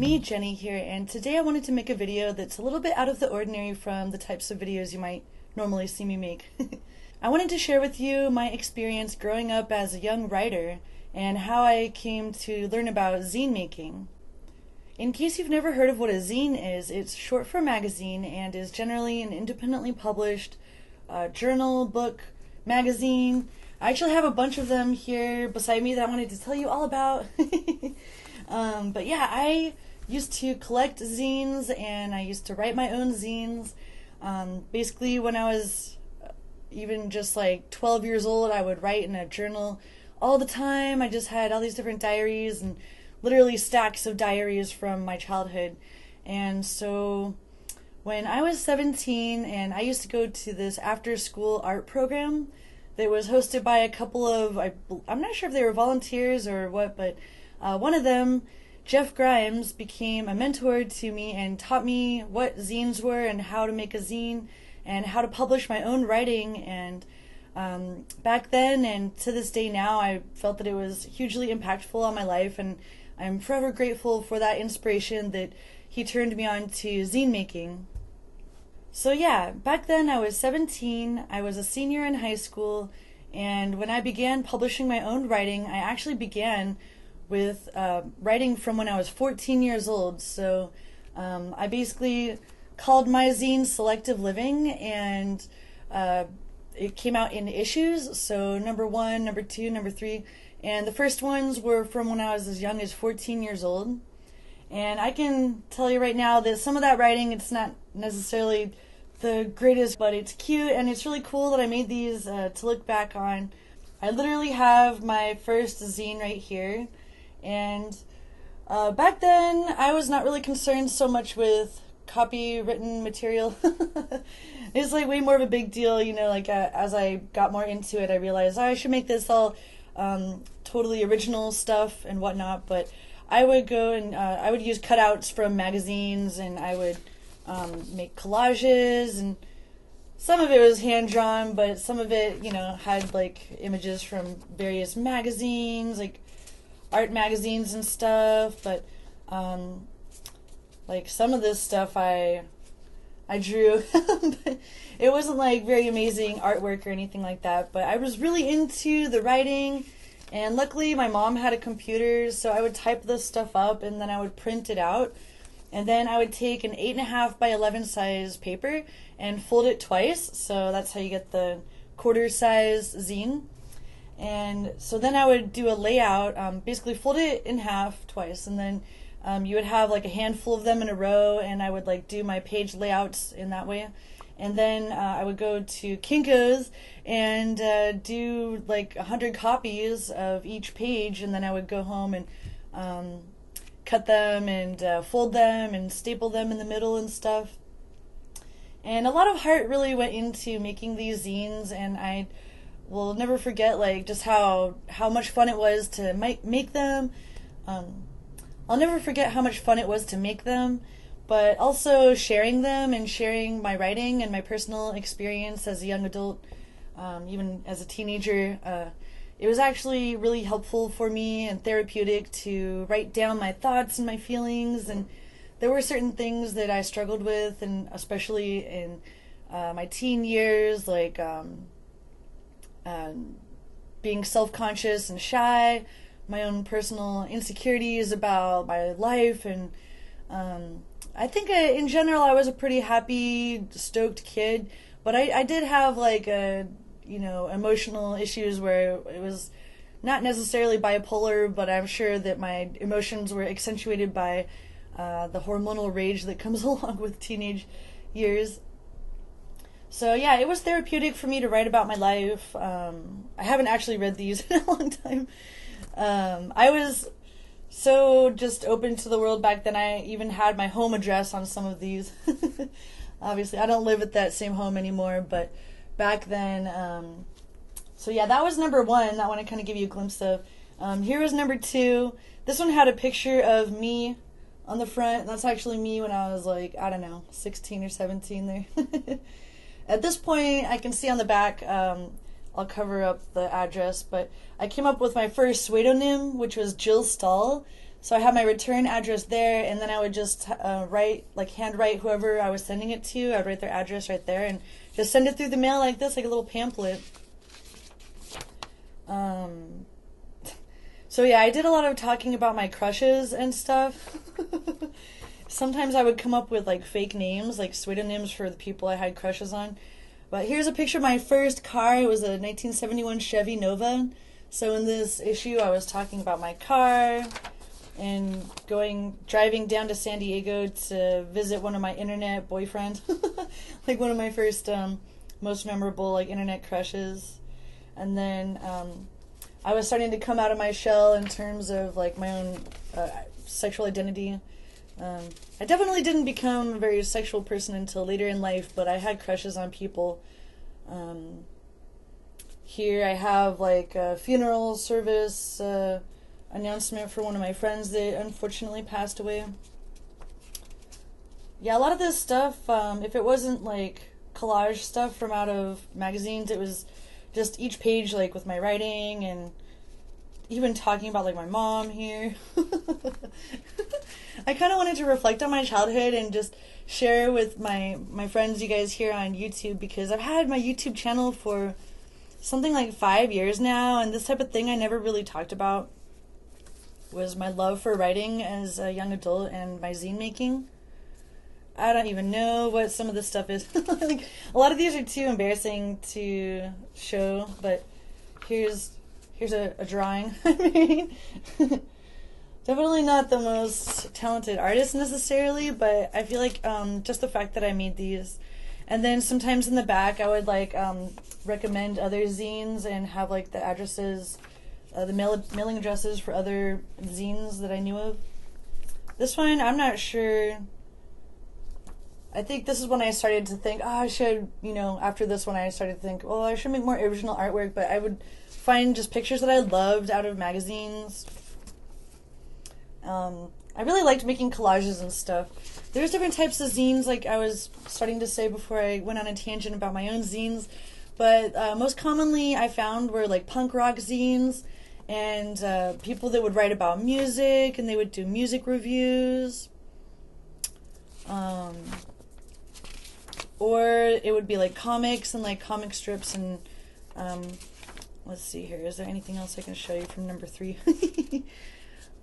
Me, Jenny here, and today I wanted to make a video that's a little bit out of the ordinary from the types of videos you might normally see me make. I wanted to share with you my experience growing up as a young writer and how I came to learn about zine making. In case you've never heard of what a zine is, it's short for magazine and is generally an independently published journal, book, magazine. I actually have a bunch of them here beside me that I wanted to tell you all about. But yeah, I used to collect zines and I used to write my own zines. Basically, when I was even just like 12 years old, I would write in a journal all the time. I just had all these different diaries and literally stacks of diaries from my childhood. And so when I was 17, and I used to go to this after-school art program that was hosted by a couple of, I'm not sure if they were volunteers or what, but one of them, Jeff Grimes, became a mentor to me and taught me what zines were and how to make a zine and how to publish my own writing. And back then and to this day now, I felt that it was hugely impactful on my life, and I'm forever grateful for that inspiration that he turned me on to zine making. So yeah, back then I was 17, I was a senior in high school, and when I began publishing my own writing, I actually began with writing from when I was 14 years old. So I basically called my zine Selective Living, and it came out in issues, so number 1, number 2, number 3, and the first ones were from when I was as young as 14 years old. And I can tell you right now that some of that writing, it's not necessarily the greatest, but it's cute and it's really cool that I made these to look back on. I literally have my first zine right here, and back then I was not really concerned so much with copywritten material. It's like way more of a big deal, you know, like as I got more into it, I realized, oh, I should make this all totally original stuff and whatnot. But I would go and I would use cutouts from magazines, and I would make collages, and some of it was hand-drawn, but some of it, you know, had like images from various magazines, like art magazines and stuff. But like some of this stuff I drew. It wasn't like very amazing artwork or anything like that, but I was really into the writing, and luckily my mom had a computer, so I would type this stuff up and then I would print it out, and then I would take an 8.5 by 11 size paper and fold it twice, so that's how you get the quarter size zine. And so then I would do a layout, basically fold it in half twice, and then you would have like a handful of them in a row, and I would like do my page layouts in that way. And then I would go to Kinko's and do like 100 copies of each page, and then I would go home and cut them and fold them and staple them in the middle and stuff. And a lot of heart really went into making these zines, and I will never forget like just how much fun it was to make them. I'll never forget how much fun it was to make them, but also sharing them and sharing my writing and my personal experience as a young adult, even as a teenager. It was actually really helpful for me and therapeutic to write down my thoughts and my feelings, and there were certain things that I struggled with, and especially in my teen years, like being self-conscious and shy, my own personal insecurities about my life, and I think in general I was a pretty happy, stoked kid, but I did have like emotional issues where it was not necessarily bipolar, but I'm sure that my emotions were accentuated by the hormonal rage that comes along with teenage years. So yeah, it was therapeutic for me to write about my life. I haven't actually read these in a long time. I was so just open to the world back then. I even had my home address on some of these. Obviously, I don't live at that same home anymore, but back then, so yeah, that was number 1. That one I kind of give you a glimpse of. Here was number 2. This one had a picture of me on the front. That's actually me when I was like, I don't know, 16 or 17 there. At this point, I can see on the back, I'll cover up the address, but I came up with my first pseudonym, which was Jill Stahl. So I had my return address there, and then I would just handwrite whoever I was sending it to. I'd write their address right there and just send it through the mail like this, like a little pamphlet. So yeah, I did a lot of talking about my crushes and stuff. Sometimes I would come up with like fake names, like pseudonyms for the people I had crushes on. But here's a picture of my first car. It was a 1971 Chevy Nova. So in this issue, I was talking about my car and driving down to San Diego to visit one of my internet boyfriends, like one of my first most memorable like internet crushes. And then I was starting to come out of my shell in terms of like my own sexual identity. I definitely didn't become a very sexual person until later in life, but I had crushes on people. Here I have like a funeral service announcement for one of my friends that unfortunately passed away. Yeah, a lot of this stuff, if it wasn't like collage stuff from out of magazines, it was just each page like with my writing and even talking about like my mom here. I kind of wanted to reflect on my childhood and just share with my friends, you guys here on YouTube, because I've had my YouTube channel for something like 5 years now, and this type of thing I never really talked about was my love for writing as a young adult and my zine making. I don't even know what some of this stuff is. Like, a lot of these are too embarrassing to show, but here's a drawing I made. Definitely not the most talented artist necessarily, but I feel like just the fact that I made these. And then sometimes in the back I would like recommend other zines and have like the addresses, the mailing addresses for other zines that I knew of. This one, I'm not sure. I think this is when I started to think, I should, after this one I started to think, well, I should make more original artwork, but I would find just pictures that I loved out of magazines. I really liked making collages and stuff. There's different types of zines, like I was starting to say before I went on a tangent about my own zines, but most commonly I found were like punk rock zines and people that would write about music and they would do music reviews. Or it would be like comics and like comic strips and let's see here. Is there anything else I can show you from number 3?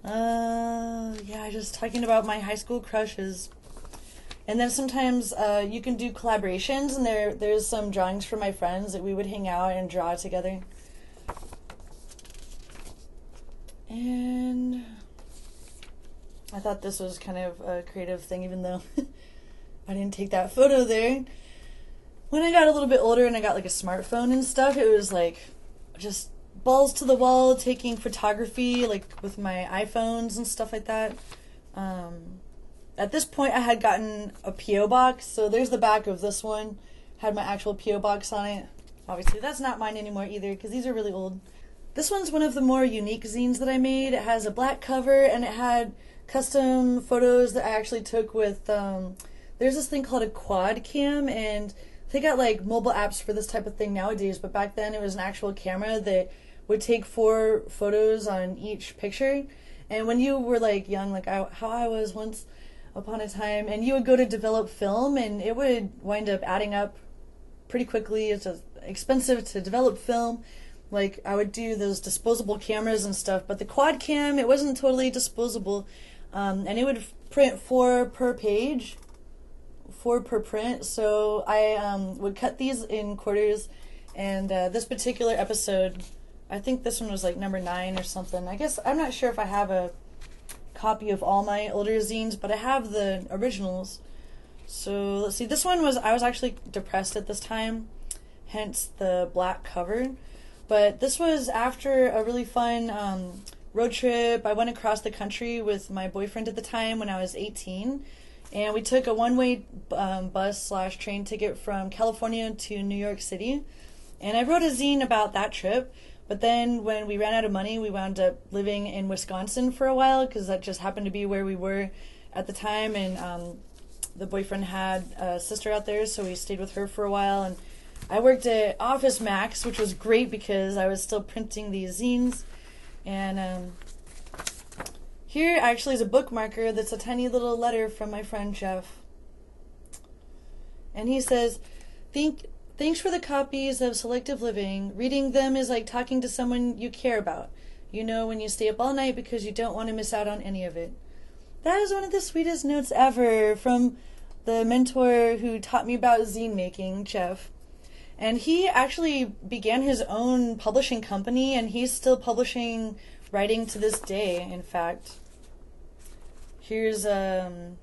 Yeah, just talking about my high school crushes. And then sometimes you can do collaborations, and there's some drawings from my friends that we would hang out and draw together. And I thought this was kind of a creative thing, even though I didn't take that photo there. When I got a little bit older and I got like a smartphone and stuff, it was like just balls to the wall taking photography, like with my iPhones and stuff like that. At this point I had gotten a P.O. box, so there's the back of this one, had my actual P.O. box on it. Obviously that's not mine anymore either, because these are really old. This one's one of the more unique zines that I made. It has a black cover and it had custom photos that I actually took with there's this thing called a quad cam, and they got like mobile apps for this type of thing nowadays, but back then it was an actual camera that would take 4 photos on each picture. And when you were like young, like how I was once upon a time, and you would go to develop film and it would wind up adding up pretty quickly. It's expensive to develop film. Like I would do those disposable cameras and stuff, but the quad cam, it wasn't totally disposable, and it would print 4 per page, 4 per print. So I would cut these in quarters, and this particular episode, I think this one was like number 9 or something. I guess I'm not sure if I have a copy of all my older zines, but I have the originals. So let's see, this one I was actually depressed at this time, hence the black cover. But this was after a really fun road trip. I went across the country with my boyfriend at the time when I was 18, and we took a one-way bus/train ticket from California to New York City. And I wrote a zine about that trip, but then when we ran out of money, we wound up living in Wisconsin for a while, because that just happened to be where we were at the time, and the boyfriend had a sister out there, so we stayed with her for a while. And I worked at Office Max, which was great because I was still printing these zines. And Here actually is a bookmarker that's a tiny little letter from my friend Jeff. And he says, Thanks for the copies of Selective Living. Reading them is like talking to someone you care about. You know, when you stay up all night because you don't want to miss out on any of it. That is one of the sweetest notes ever from the mentor who taught me about zine making, Jeff. And he actually began his own publishing company, and he's still publishing writing to this day, in fact. Here's, God,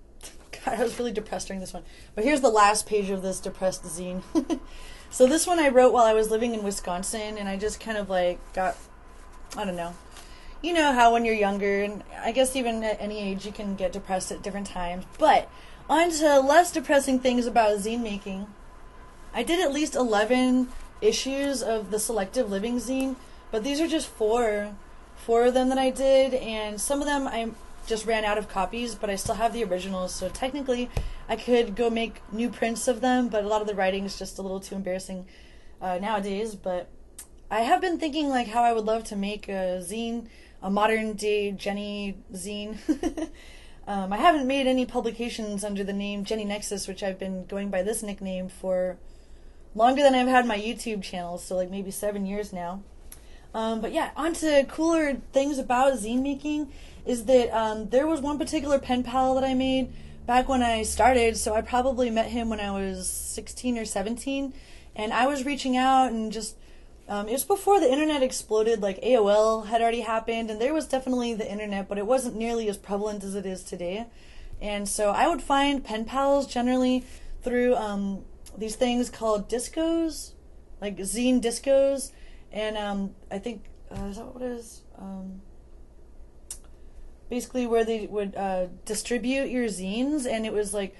I was really depressed during this one. But here's the last page of this depressed zine. So this one I wrote while I was living in Wisconsin, and I just kind of like got, I don't know. You know how when you're younger, and I guess even at any age, you can get depressed at different times. But on to less depressing things about zine making. I did at least 11 issues of the Selective Living zine, but these are just four of them that I did, and some of them I just ran out of copies, but I still have the originals, so technically I could go make new prints of them, but a lot of the writing is just a little too embarrassing nowadays. But I have been thinking like how I would love to make a zine, a modern day Jenny zine. I haven't made any publications under the name Jenny Nexus, which I've been going by this nickname for longer than I've had my YouTube channel, so like maybe 7 years now. But yeah, on to cooler things about zine making is that there was one particular pen pal that I made back when I started, so I probably met him when I was 16 or 17, and I was reaching out and just, it was before the internet exploded, like AOL had already happened, and there was definitely the internet, but it wasn't nearly as prevalent as it is today. And so I would find pen pals generally through these things called discos, like zine discos, and I think, is that what it is? Basically where they would distribute your zines, and it was like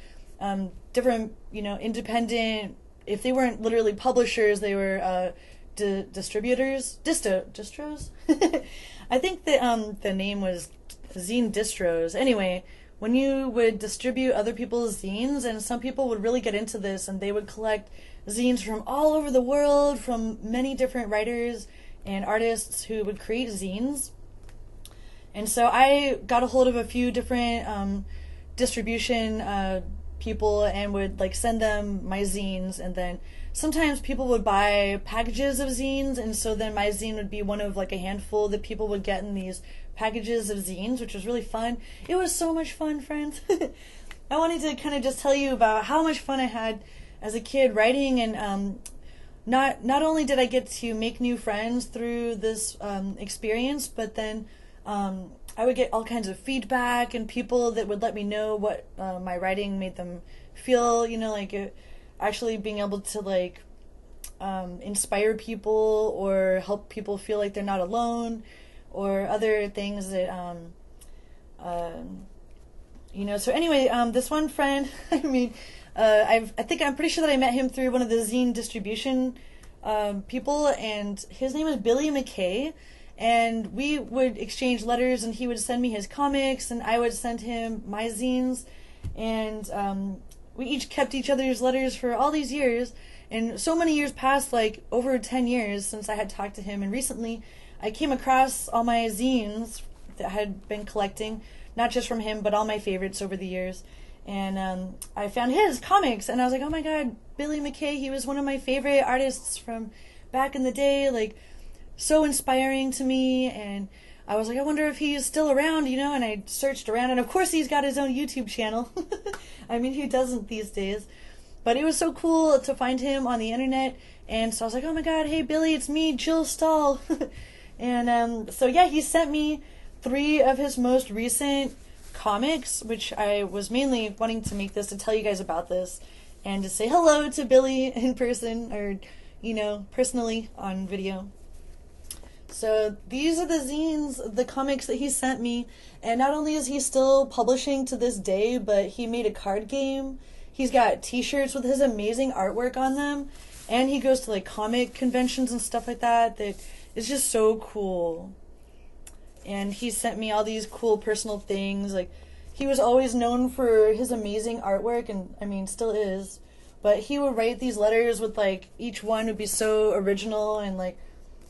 different, you know, independent, if they weren't literally publishers, they were distributors, distros. I think that the name was Zine Distros. Anyway, when you would distribute other people's zines, and some people would really get into this, and they would collect zines from all over the world, from many different writers and artists who would create zines. And so I got a hold of a few different distribution people and would like send them my zines, and then sometimes people would buy packages of zines, and so then my zine would be one of like a handful that people would get in these packages of zines, which was really fun. It was so much fun, friends. I wanted to kind of just tell you about how much fun I had as a kid writing, and not only did I get to make new friends through this experience, but then I would get all kinds of feedback and people that would let me know what my writing made them feel, you know, like actually being able to like inspire people or help people feel like they're not alone, or other things that you know. So anyway, this one friend, I mean, I'm pretty sure that I met him through one of the zine distribution people, and his name is Billy McKay. And we would exchange letters, and he would send me his comics, and I would send him my zines, and we each kept each other's letters for all these years. And so many years passed, like over 10 years since I had talked to him, and recently I came across all my zines that I had been collecting, not just from him, but all my favorites over the years. And I found his comics, and I was like, oh my god, Billy McKay, he was one of my favorite artists from back in the day, like, so inspiring to me. And I was like, I wonder if he's still around, you know, and I searched around, and of course he's got his own YouTube channel. I mean, who doesn't these days? But it was so cool to find him on the internet, and so I was like, oh my god, hey Billy, it's me, Jill Stahl. And so yeah, he sent me 3 of his most recent comics, which I was mainly wanting to make this to tell you guys about this, and to say hello to Billy in person, or, you know, personally on video. So these are the zines, the comics that he sent me, and not only is he still publishing to this day, but he made a card game. He's got t-shirts with his amazing artwork on them, and he goes to like comic conventions and stuff like that is just so cool. And he sent me all these cool personal things. Like, he was always known for his amazing artwork, and I mean still is, but he would write these letters with like each one would be so original and like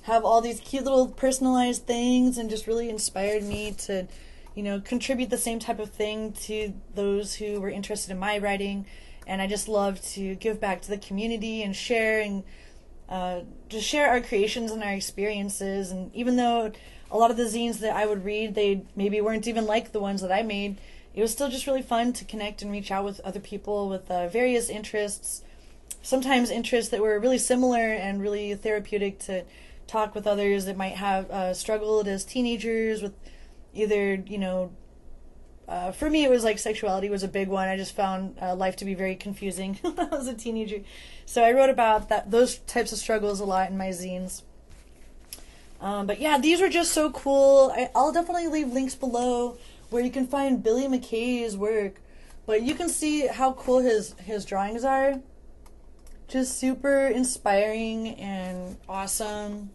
have all these cute little personalized things, and just really inspired me to, contribute the same type of thing to those who were interested in my writing. And I just love to give back to the community and share and just share our creations and our experiences. And even though a lot of the zines that I would read, they maybe weren't even like the ones that I made, it was still just really fun to connect and reach out with other people with various interests, sometimes interests that were really similar and really therapeutic to talk with others that might have struggled as teenagers with either, for me it was like sexuality was a big one. I just found life to be very confusing when I was a teenager. So I wrote about those types of struggles a lot in my zines. But yeah, these were just so cool. I'll definitely leave links below where you can find Billy McKay's work. But you can see how cool his drawings are. Just super inspiring and awesome.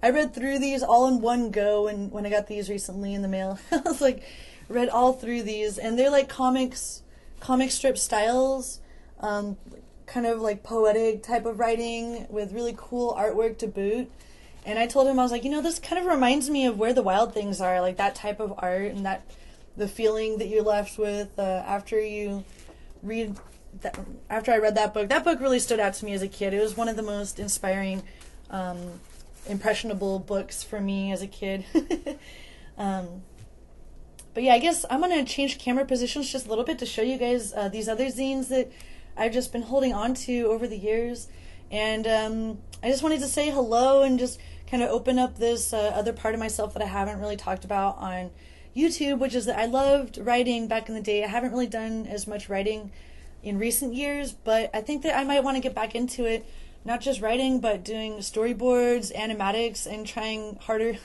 I read through these all in one go when I got these recently in the mail. I was like, read all through these, and they're like comic strip styles, kind of like poetic type of writing with really cool artwork to boot. And I told him, I was like, this kind of reminds me of Where the Wild Things Are, like that type of art and the feeling that you're left with after you read that. After I read that book really stood out to me as a kid. It was one of the most inspiring, impressionable books for me as a kid. But yeah, I guess I'm going to change camera positions just a little bit to show you guys these other zines that I've just been holding on to over the years. And I just wanted to say hello and just kind of open up this other part of myself that I haven't really talked about on YouTube, which is that I loved writing back in the day. I haven't really done as much writing in recent years, but I think that I might want to get back into it. Not just writing, but doing storyboards, animatics, and trying harder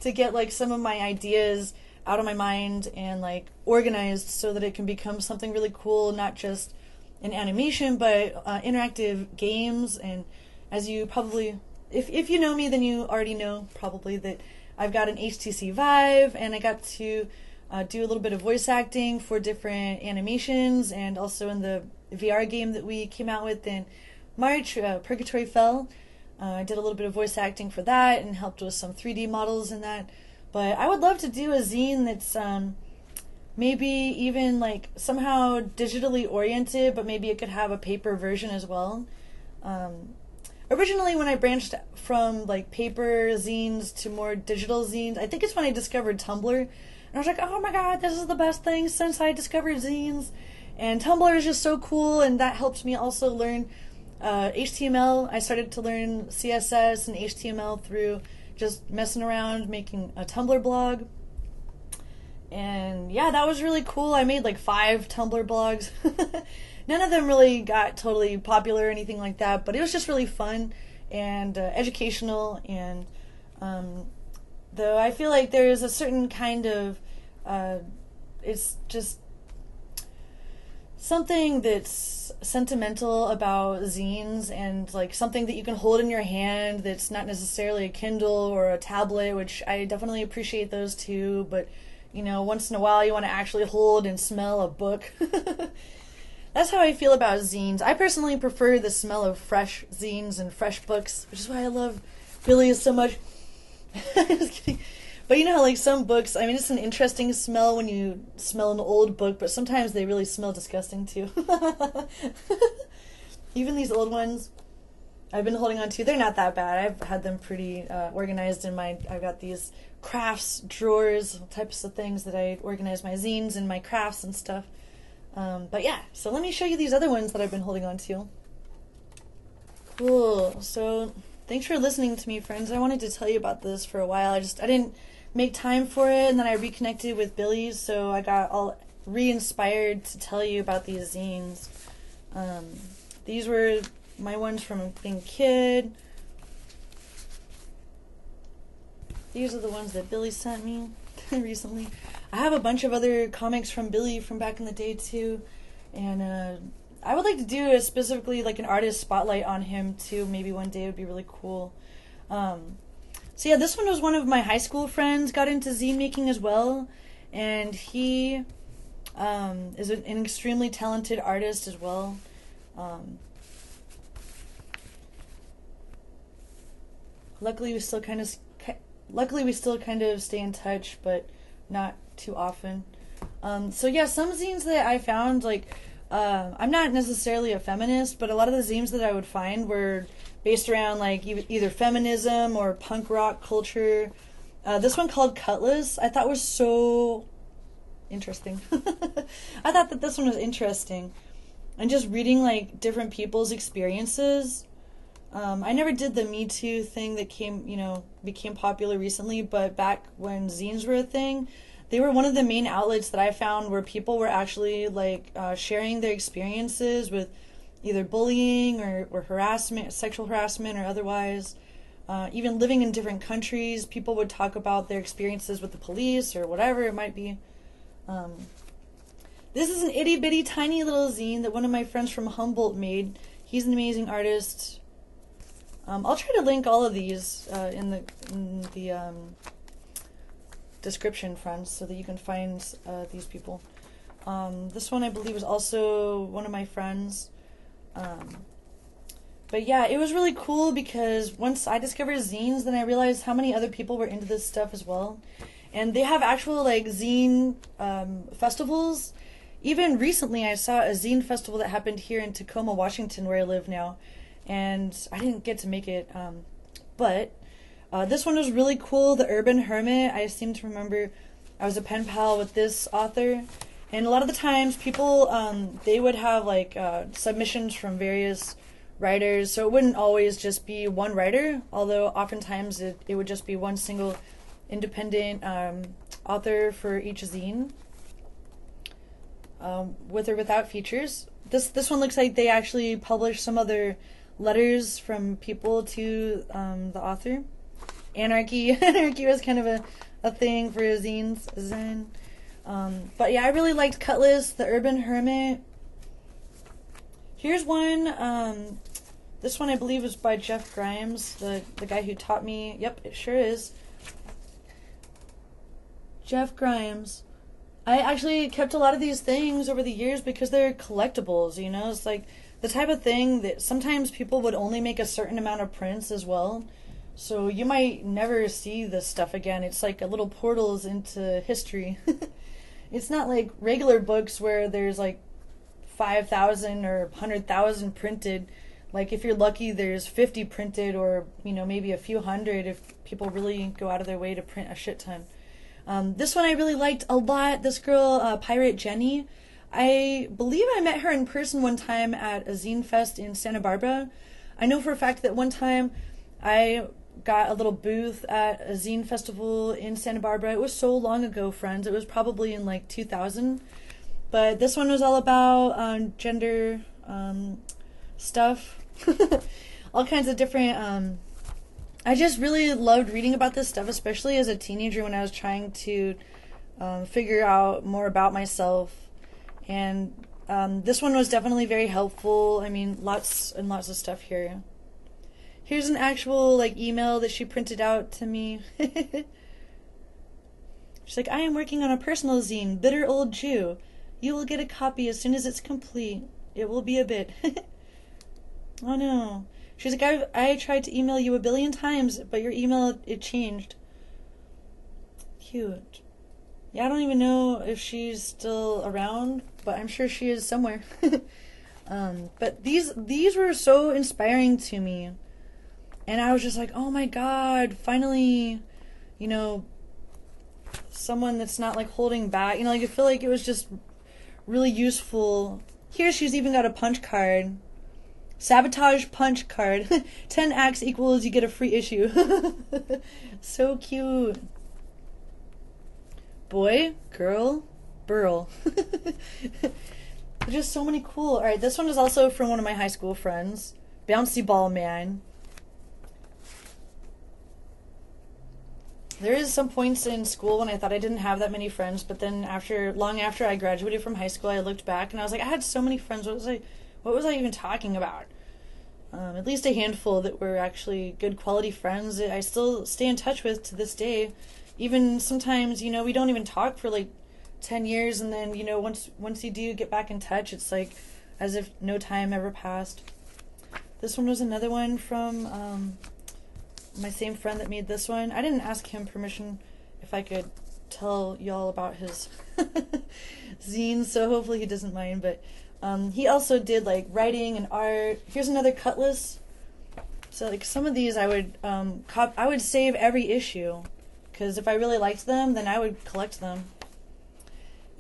to get like some of my ideas out of my mind and like organized so that it can become something really cool, not just an animation, but interactive games. And as you probably, if you know me, then you already know probably that I've got an HTC Vive, and I got to do a little bit of voice acting for different animations, and also in the VR game that we came out with in March, Purgatory Fell. I did a little bit of voice acting for that and helped with some 3D models in that. But I would love to do a zine that's maybe even like somehow digitally oriented, but maybe it could have a paper version as well. Originally, when I branched from like paper zines to more digital zines, I think it's when I discovered Tumblr. And I was like, oh my god, this is the best thing since I discovered zines. And Tumblr is just so cool, and that helped me also learn HTML. I started to learn CSS and HTML through just messing around, making a Tumblr blog. And yeah, that was really cool. I made like 5 Tumblr blogs. None of them really got totally popular or anything like that, but it was just really fun and educational. And though I feel like there is a certain kind of, it's just something that's sentimental about zines, and like something that you can hold in your hand that's not necessarily a Kindle or a tablet, which I definitely appreciate those too, but once in a while you want to actually hold and smell a book. That's how I feel about zines. I personally prefer the smell of fresh zines and fresh books, which is why I love Billy so much. Just kidding. But how like some books, I mean, it's an interesting smell when you smell an old book, but sometimes they really smell disgusting too. Even these old ones I've been holding on to, they're not that bad. I've had them pretty organized in I've got these crafts drawers, types of things that I organize my zines and my crafts and stuff. But yeah, so let me show you these other ones that I've been holding on to. Cool. So thanks for listening to me, friends. I wanted to tell you about this for a while. I didn't make time for it, and then I reconnected with Billy, so I got all re-inspired to tell you about these zines. These were my ones from being a kid. These are the ones that Billy sent me recently. I have a bunch of other comics from Billy from back in the day too, and I would like to do specifically like an artist spotlight on him too. Maybe one day it would be really cool. So yeah, this one was one of my high school friends got into zine making as well, and he is an extremely talented artist as well. Luckily we still kind of stay in touch, but not too often. So yeah, some zines that I found, like, I'm not necessarily a feminist, but a lot of the zines that I would find were based around like either feminism or punk rock culture. This one called Cutlass, I thought was so interesting. I thought that this one was interesting. And just reading like different people's experiences. I never did the Me Too thing that became popular recently, but back when zines were a thing, they were one of the main outlets that I found where people were actually like sharing their experiences with either bullying or harassment, sexual harassment or otherwise. Even living in different countries, people would talk about their experiences with the police or whatever it might be. This is an itty bitty tiny little zine that one of my friends from Humboldt made. He's an amazing artist. I'll try to link all of these in the description, friends, so that you can find these people. This one I believe is also one of my friends. But yeah, it was really cool because once I discovered zines, then I realized how many other people were into this stuff as well. And they have actual like zine festivals. Even recently I saw a zine festival that happened here in Tacoma, Washington, where I live now. And I didn't get to make it, but this one was really cool. The Urban Hermit, I seem to remember I was a pen pal with this author. And a lot of the times people, they would have like submissions from various writers, so it wouldn't always just be one writer, although oftentimes it would just be one single independent author for each zine, with or without features. This one looks like they actually published some other letters from people to the author. Anarchy was kind of a thing for zine. But yeah, I really liked Cutlass, the Urban Hermit. Here's one. This one I believe is by Jeff Grimes, the guy who taught me. Yep, it sure is. Jeff Grimes. I actually kept a lot of these things over the years because they're collectibles, you know? It's like the type of thing that sometimes people would only make a certain amount of prints as well. So you might never see this stuff again. It's like a little portals into history. It's not like regular books where there's like 5,000 or 100,000 printed. Like if you're lucky, there's 50 printed, or maybe a few hundred if people really go out of their way to print a shit ton. This one I really liked a lot. This girl, Pirate Jenny. I believe I met her in person one time at a Zine Fest in Santa Barbara. I know for a fact that one time I got a little booth at a Zine Festival in Santa Barbara. It was so long ago, friends. It was probably in like 2000. But this one was all about gender stuff. All kinds of different... I just really loved reading about this stuff, especially as a teenager when I was trying to figure out more about myself. And this one was definitely very helpful. I mean, lots and lots of stuff here. Here's an actual like email that she printed out to me. She's like, I am working on a personal zine, Bitter Old Jew. You will get a copy as soon as it's complete. It will be a bit. Oh no. She's like, I tried to email you 1 billion times, but your email, it changed. Cute. Yeah, I don't even know if she's still around, but I'm sure she is somewhere. But these were so inspiring to me. And I was just like, oh my god, finally, someone that's not like holding back. Like I feel like it was just really useful. Here she's even got a punch card. Sabotage punch card. 10 acts equals you get a free issue. So cute. Boy, girl, burl. Just so many cool. Alright, this one is also from one of my high school friends. Bouncy Ball Man. There is some points in school when I thought I didn't have that many friends, but then long after I graduated from high school, I looked back and I was like, I had so many friends. What was I even talking about? At least a handful that were actually good quality friends that I still stay in touch with to this day. Even sometimes, we don't even talk for like 10 years, and then, once you do get back in touch, it's like as if no time ever passed. This one was another one from my same friend that made this one. I didn't ask him permission if I could tell y'all about his zines, so hopefully he doesn't mind. But he also did like writing and art. Here's another Cutlass. So like some of these I would save every issue, because if I really liked them, then I would collect them.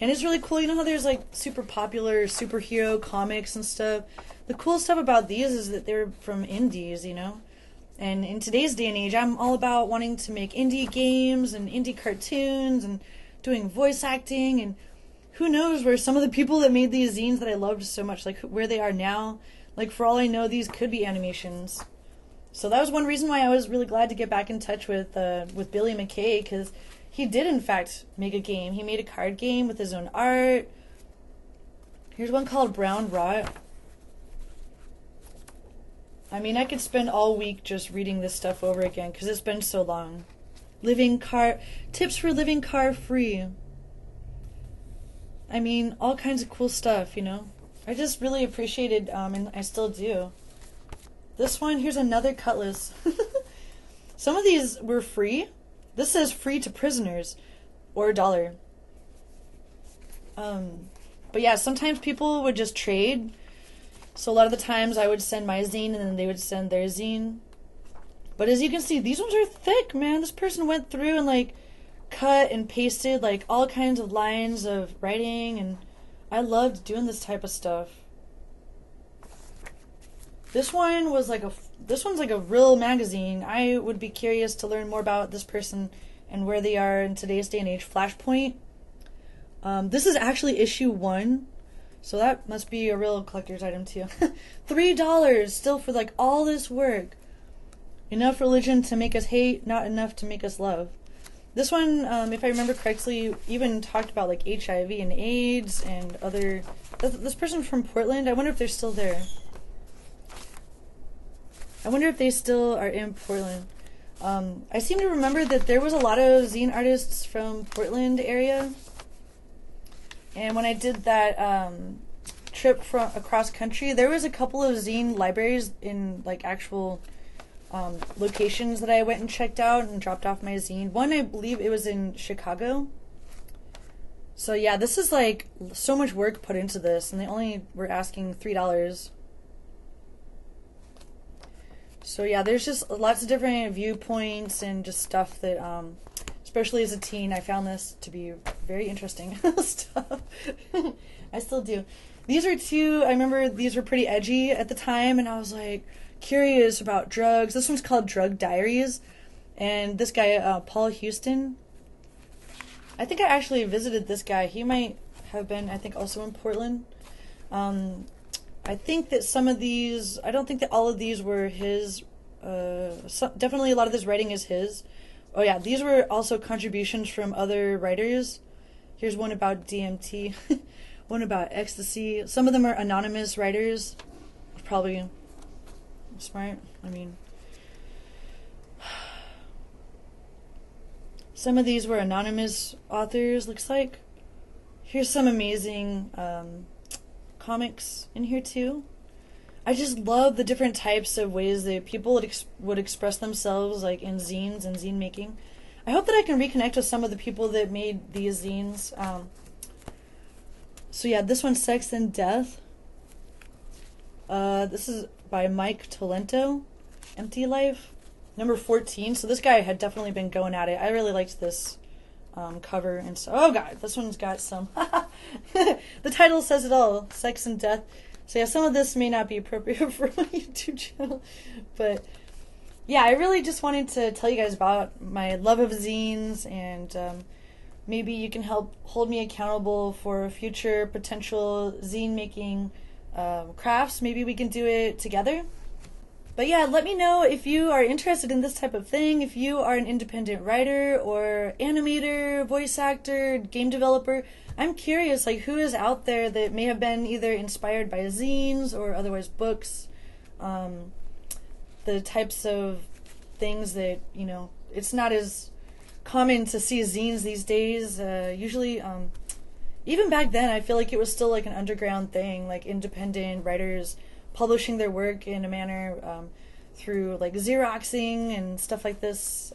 And it's really cool. You know how there's like super popular superhero comics and stuff? The cool stuff about these is that they're from indies, you know? And in today's day and age, I'm all about wanting to make indie games and indie cartoons and doing voice acting, and who knows where some of the people that made these zines that I loved so much, like where they are now. Like for all I know, these could be animations. So that was one reason why I was really glad to get back in touch with Billy McKay, because he did in fact make a game. He made a card game with his own art. Here's one called Brown Rot. I mean, I could spend all week just reading this stuff over again because it's been so long. Tips for living car free. I mean, all kinds of cool stuff, you know. I just really appreciated, and I still do. This one, here's another Cutlass. Some of these were free. This says free to prisoners, or $1. But yeah, sometimes people would just trade. So a lot of the times I would send my zine and then they would send their zine. But as you can see, these ones are thick, man. This person went through and like cut and pasted like all kinds of lines of writing, and I loved doing this type of stuff. This one's like a real magazine. I would be curious to learn more about this person and where they are in today's day and age. Flashpoint. This is actually issue 1. So that must be a real collector's item too. $3 still for like all this work. Enough religion to make us hate, not enough to make us love. This one, if I remember correctly, even talked about like HIV and AIDS and other... This person from Portland, I wonder if they're still there. I wonder if they still are in Portland. I seem to remember that there was a lot of zine artists from Portland area. And when I did that trip from across country, there was a couple of zine libraries in like actual locations that I went and checked out and dropped off my zine. One, I believe it was in Chicago. So yeah, this is like so much work put into this, and they only were asking $3. So yeah, there's just lots of different viewpoints and just stuff that, especially as a teen, I found this to be very interesting stuff. I still do. These are two, I remember these were pretty edgy at the time, and I was like curious about drugs. This one's called Drug Diaries, and this guy, Paul Houston, I think I actually visited this guy. He might have been, I think, also in Portland. I think that some of these, I don't think that all of these were his, definitely a lot of this writing is his. Oh yeah, these were also contributions from other writers. Here's one about DMT, one about ecstasy. Some of them are anonymous writers. Probably smart, I mean. Some of these were anonymous authors, looks like. Here's some amazing comics in here too. I just love the different types of ways that people would express themselves, like in zines and zine making. I hope that I can reconnect with some of the people that made these zines. So yeah, this one's Sex and Death. This is by Mike Tolento, Empty Life, number 14. So this guy had definitely been going at it. I really liked this cover and so. Oh god, this one's got some. The title says it all: Sex and Death. So yeah, some of this may not be appropriate for my YouTube channel, but yeah, I really just wanted to tell you guys about my love of zines, and maybe you can help hold me accountable for future potential zine making crafts. Maybe we can do it together. But yeah, let me know if you are interested in this type of thing, if you are an independent writer or animator, voice actor, game developer. I'm curious, like, who is out there that may have been either inspired by zines or otherwise books, the types of things that, you know, it's not as common to see zines these days. Usually, even back then, I feel like it was still like an underground thing, like independent writers publishing their work in a manner through like Xeroxing and stuff like this.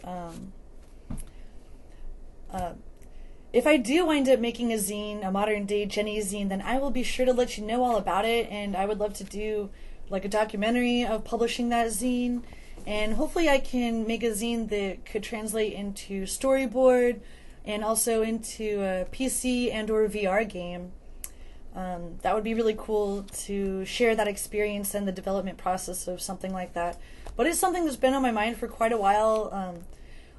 if I do wind up making a zine, a modern day Jenny zine, then I will be sure to let you know all about it, and I would love to do like a documentary of publishing that zine, and hopefully I can make a zine that could translate into storyboard and also into a PC and or VR game. That would be really cool to share that experience and the development process of something like that. But it's something that's been on my mind for quite a while.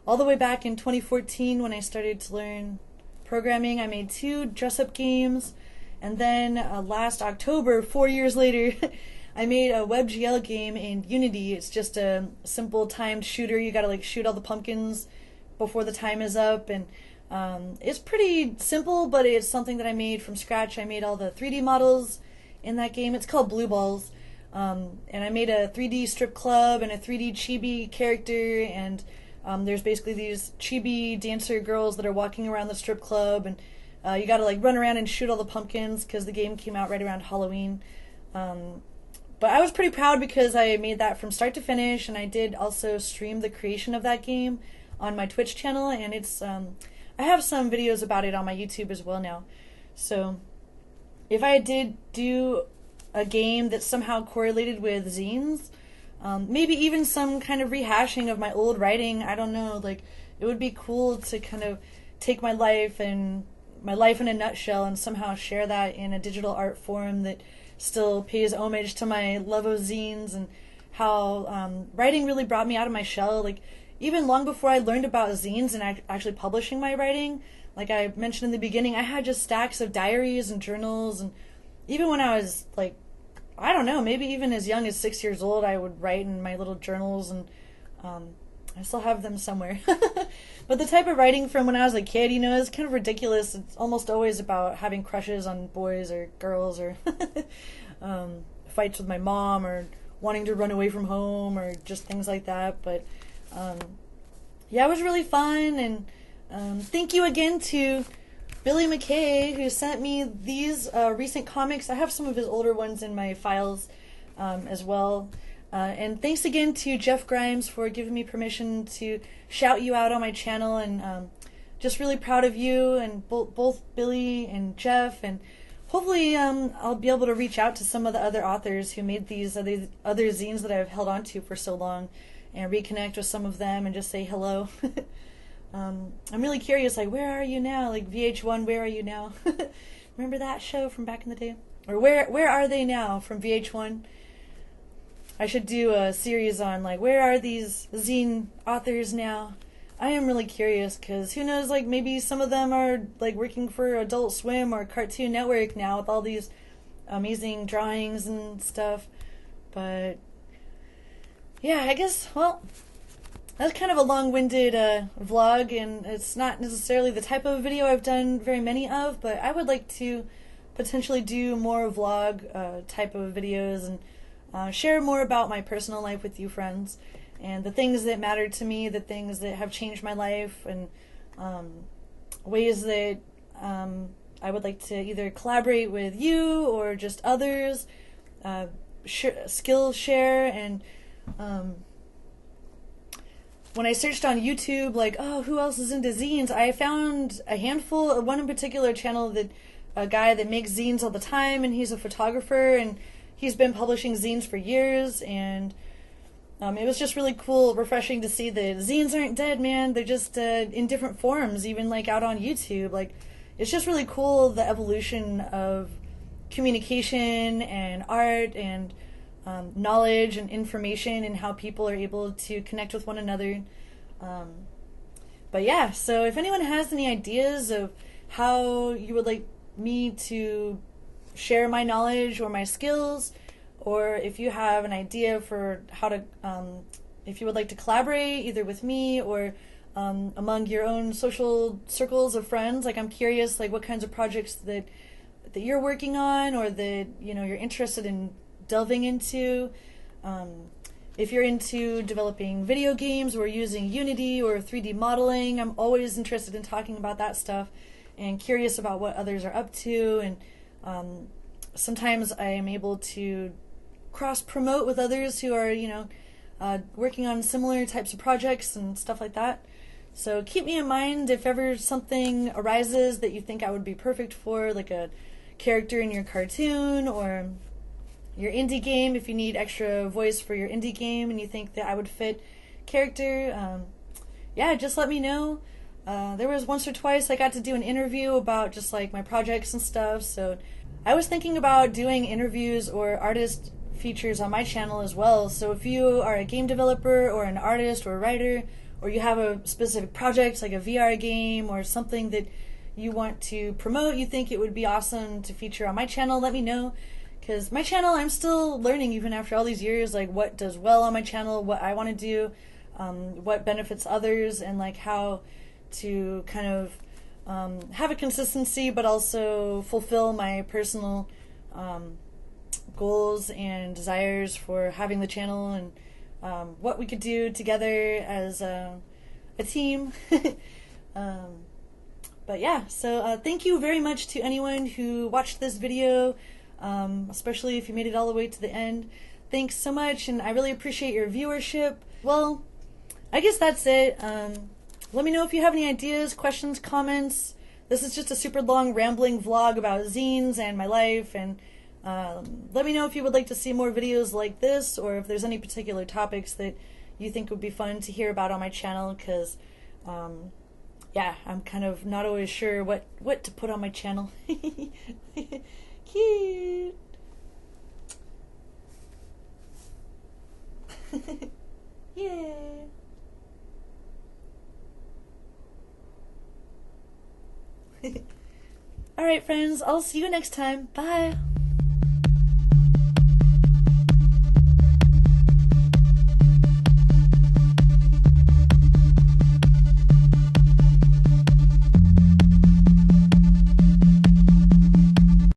All the way back in 2014 when I started to learn programming, I made 2 dress-up games. And then last October, 4 years later, I made a WebGL game in Unity. It's just a simple timed shooter. You gotta like shoot all the pumpkins before the time is up, and it's pretty simple, but it's something that I made from scratch. I made all the 3D models in that game. It's called Blue Balls. And I made a 3D strip club and a 3D chibi character, and there's basically these chibi dancer girls that are walking around the strip club, and you gotta like run around and shoot all the pumpkins because the game came out right around Halloween. But I was pretty proud because I made that from start to finish, and I did also stream the creation of that game on my Twitch channel, and it's I have some videos about it on my YouTube as well now. So if I did do a game that somehow correlated with zines, maybe even some kind of rehashing of my old writing, I don't know, like it would be cool to kind of take my life in a nutshell and somehow share that in a digital art form that still pays homage to my love of zines and how writing really brought me out of my shell. Like even long before I learned about zines and actually publishing my writing, like I mentioned in the beginning, I had just stacks of diaries and journals, and even when I was like, I don't know, maybe even as young as 6 years old, I would write in my little journals, and I still have them somewhere. But the type of writing from when I was a kid, you know, is kind of ridiculous. It's almost always about having crushes on boys or girls, or fights with my mom, or wanting to run away from home, or just things like that. But yeah, it was really fun, and thank you again to Billy McKay, who sent me these recent comics. I have some of his older ones in my files as well. And thanks again to Jeff Grimes for giving me permission to shout you out on my channel, and just really proud of you and both Billy and Jeff, and hopefully I'll be able to reach out to some of the other authors who made these other zines that I've held on to for so long and reconnect with some of them and just say hello. I'm really curious, like, where are you now? Like VH1, where are you now? Remember that show from back in the day? Or where are they now from VH1? I should do a series on, like, where are these zine authors now? I am really curious, because who knows, like, maybe some of them are, like, working for Adult Swim or Cartoon Network now with all these amazing drawings and stuff. But yeah, I guess, well, that's kind of a long-winded vlog, and it's not necessarily the type of video I've done very many of, but I would like to potentially do more vlog type of videos and share more about my personal life with you friends, and the things that matter to me, the things that have changed my life, and ways that I would like to either collaborate with you or just others, skill share. And when I searched on YouTube, like, oh, who else is into zines, I found a handful, one in particular channel, that a guy that makes zines all the time, and he's a photographer, and he's been publishing zines for years, and it was just really cool, refreshing to see that zines aren't dead, man. They're just in different forms, even like out on YouTube. Like, it's just really cool, the evolution of communication and art and knowledge and information, and how people are able to connect with one another. But yeah, so if anyone has any ideas of how you would like me to share my knowledge or my skills, or if you have an idea for how to, if you would like to collaborate either with me or among your own social circles of friends, like, I'm curious, like, what kinds of projects that you're working on, or that, you know, you're interested in delving into. If you're into developing video games or using Unity or 3D modeling, I'm always interested in talking about that stuff and curious about what others are up to. And sometimes I am able to cross-promote with others who are, you know, working on similar types of projects and stuff like that. So keep me in mind if ever something arises that you think I would be perfect for, like a character in your cartoon or your indie game. If you need extra voice for your indie game and you think that I would fit character, yeah, just let me know. There was once or twice I got to do an interview about just like my projects and stuff, so I was thinking about doing interviews or artist features on my channel as well. So if you are a game developer or an artist or a writer, or you have a specific project like a VR game or something that you want to promote, you think it would be awesome to feature on my channel, let me know. Because my channel, I'm still learning even after all these years, like what does well on my channel, what I want to do, what benefits others, and like how to kind of have a consistency but also fulfill my personal goals and desires for having the channel, and what we could do together as a team. But yeah, so thank you very much to anyone who watched this video, especially if you made it all the way to the end. Thanks so much, and I really appreciate your viewership. Well, I guess that's it. Let me know if you have any ideas, questions, comments. This is just a super long rambling vlog about zines and my life, and let me know if you would like to see more videos like this, or if there's any particular topics that you think would be fun to hear about on my channel, because yeah, I'm kind of not always sure what to put on my channel. Cute. Yeah. Alright friends, I'll see you next time. Bye!